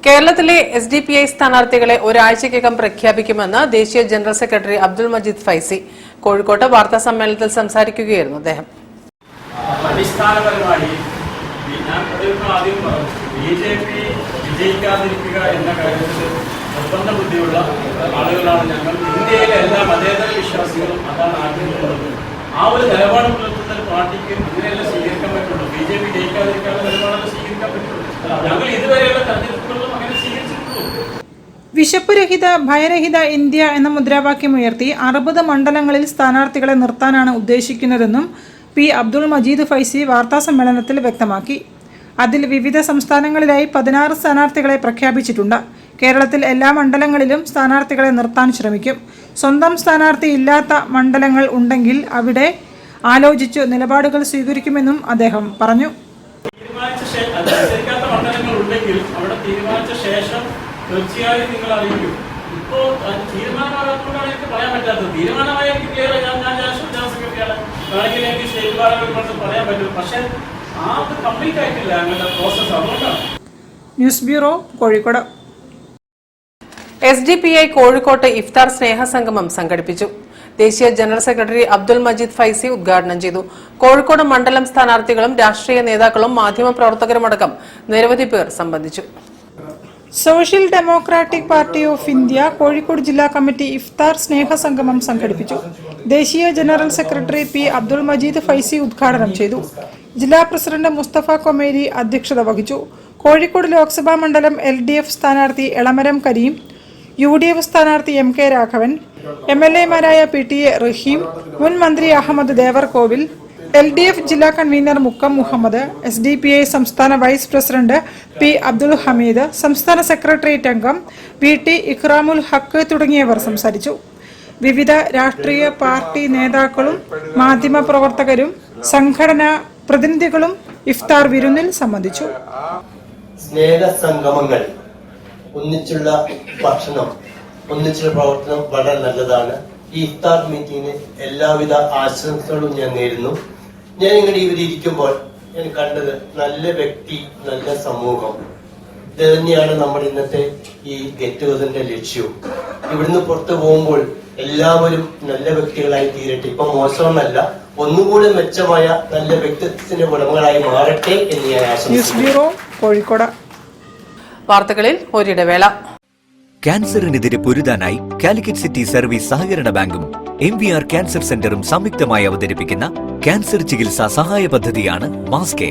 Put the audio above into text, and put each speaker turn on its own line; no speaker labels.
കേരളത്തിലെ SDPI സ്ഥാനാർത്ഥികളെ ഒരാഴ്ചയ്ക്കകം പ്രഖ്യാപിക്കുമെന്ന് ദേശീയ ജനറൽ സെക്രട്ടറി അബ്ദുൾ മജീദ് ഫൈസി കോഴിക്കോട്ട് വാർത്താ സമ്മേളനത്തിൽ സംസാരിക്കുകയായിരുന്നു അദ്ദേഹം.
അടിസ്ഥാനപരമായി ആദ്യം BJP വിജയിക്കാതിരിക്കുക എന്ന കാര്യത്തിൽ നിർബന്ധ ബുദ്ധിയുള്ള ആളുകളാണ് ഞങ്ങൾ. ഇന്ത്യയിലെ എല്ലാ മതേതര വിശ്വാസികളും അതാണ് ആഗ്രഹിക്കുന്നത്. ആ ഒരു നിലപാട് പുലർത്തുന്ന ഒരു പാർട്ടിക്ക് അങ്ങനെയല്ല സ്വീകരിക്കാൻ പറ്റുള്ളൂ. BJP ജയിക്കാതിരിക്കാനുള്ള നിലപാടല്ല സ്വീകരിക്കാൻ പറ്റുള്ളൂ. ഞങ്ങൾ ഇതുവരെയുള്ള തെരഞ്ഞെടുപ്പുകളിലും അങ്ങനെ സ്വീകരിച്ചിട്ടുള്ളൂ.
വിശപ്പുരഹിത ഭയരഹിത ഇന്ത്യ എന്ന മുദ്രാവാക്യമുയർത്തി 60 മണ്ഡലങ്ങളിൽ സ്ഥാനാർത്ഥികളെ നിർത്താനാണ് ഉദ്ദേശിക്കുന്നതെന്നും പി അബ്ദുൾ മജീദ് ഫൈസി വാർത്താസമ്മേളനത്തിൽ വ്യക്തമാക്കി. അതിൽ വിവിധ സംസ്ഥാനങ്ങളിലായി 16 സ്ഥാനാർത്ഥികളെ പ്രഖ്യാപിച്ചിട്ടുണ്ട്. കേരളത്തിൽ എല്ലാ മണ്ഡലങ്ങളിലും സ്ഥാനാർത്ഥികളെ നിർത്താൻ ശ്രമിക്കും. സ്വന്തം സ്ഥാനാർത്ഥി ഇല്ലാത്ത മണ്ഡലങ്ങൾ ഉണ്ടെങ്കിൽ അവിടെ ആലോചിച്ചു നിലപാടുകൾ സ്വീകരിക്കുമെന്നും അദ്ദേഹം പറഞ്ഞു.
തീർച്ചയായും നിങ്ങൾ അറിയിക്കും. ഇപ്പോൾ തീരുമാനമാകാത്തതുകൊണ്ടാണ് എനിക്ക് പറയാൻ പറ്റാത്തത്. തീരുമാനമായി എനിക്ക് ക്ലിയർ ഞാൻ ജനറൽ സെക്രട്ടറിയാണ്. വേണമെങ്കിൽ എനിക്ക് സ്റ്റേറ്റ് പാർലമെന്റ് പറയാൻ പറ്റും. പക്ഷെ ആ കംപ്ലീറ്റ് ആയിട്ടില്ല അങ്ങനത്തെ പ്രോസസ്. അതുകൊണ്ടാണ്.
News bureau, Kozhikode.
SDPI കോഴിക്കോട്ട് ഇഫ്താർ സ്നേഹസംഗമം സംഘടിപ്പിച്ചു. ദേശീയ ജനറൽ സെക്രട്ടറി അബ്ദുൾ മജീദ് ഫൈസി ഉദ്ഘാടനം ചെയ്തു. കോഴിക്കോട് മണ്ഡലം സ്ഥാനാർത്ഥികളും രാഷ്ട്രീയ നേതാക്കളും മാധ്യമപ്രവർത്തകരുമടക്കം നിരവധി പേർ സംബന്ധിച്ചു.
Social democratic party of India Kozhikode ജില്ലാ കമ്മിറ്റി ഇഫ്താർ സ്നേഹസംഗമം സംഘടിപ്പിച്ചു. ദേശീയ general secretary P Abdul Majeed Faizi ഉദ്ഘാടനം ചെയ്തു. ജില്ലാ പ്രസിഡന്റ് മുസ്തഫ കൊമേരി അധ്യക്ഷത വഹിച്ചു. കോഴിക്കോട് ലോക്സഭാ മണ്ഡലം LDF സ്ഥാനാർത്ഥി എളമരം കരീം, UDF സ്ഥാനാർത്ഥി MK രാഘവൻ, MLA മാരായ PTA റഹീം, മുൻ മന്ത്രി അഹമ്മദ് ദേവർകോവിൽ, LDF ജില്ലാ കൺവീനർ മുക്കം മുഹമ്മദ്, SDPI സംസ്ഥാന vice president P Abdul Hameed, സംസ്ഥാന സെക്രട്ടേറിയറ്റ് അംഗം VT ഇഖ്റാമുൽ ഹക്ക് തുടങ്ങിയവർ സംസാരിച്ചു. വിവിധ രാഷ്ട്രീയ പാർട്ടി നേതാക്കളും മാധ്യമപ്രവർത്തകരും സംഘടനാ പ്രതിനിധികളും ഇഫ്താർ വിരുന്നിൽ സംബന്ധിച്ചു.
സ്നേഹസംഗമങ്ങൾ, ഒന്നിച്ചുള്ള ഭക്ഷണം, ഒന്നിച്ചുള്ള പ്രവർത്തനം വളരെ നല്ലതാണ്. ഈ ഇഫ്താർ മീറ്റിംഗിന് എല്ലാവിധ ആശംസകളും ഞാൻ നേരുന്നു. ഞാൻ ഇങ്ങനെ ഇവിടെ ഇരിക്കുമ്പോൾ ഞാൻ കണ്ടത് നല്ല വ്യക്തി, നല്ല സമൂഹം. ഇത് തന്നെയാണ് നമ്മുടെ ഇന്നത്തെ ഈ ഗെറ്റ് ടുഗദറിന്റെ ലക്ഷ്യവും. ഇവിടുന്ന് പുറത്തു പോകുമ്പോൾ എല്ലാവരും നല്ല വ്യക്തികളായി തീരട്ടെ. ഇപ്പൊ മോശമെന്നല്ല, ഒന്നുകൂടി മെച്ചമായ നല്ല വ്യക്തിത്വത്തിന്റെ ഉടമകളായി മാറട്ടെ എന്ന് ഞാൻ ആശംസിക്കുന്നു.
കോഴിക്കോട്.
വാർത്തകളിൽ ഒരിടവേള.
ക്യാൻസറിനെതിരെ പൊരുതാനായി കാലിക്കറ്റ് സിറ്റി സർവീസ് സഹകരണ ബാങ്കും MVR ക്യാൻസർ സെന്ററും സംയുക്തമായി അവതരിപ്പിക്കുന്ന ക്യാൻസർ ചികിത്സാ സഹായ പദ്ധതിയാണ് മാസ് കെയർ.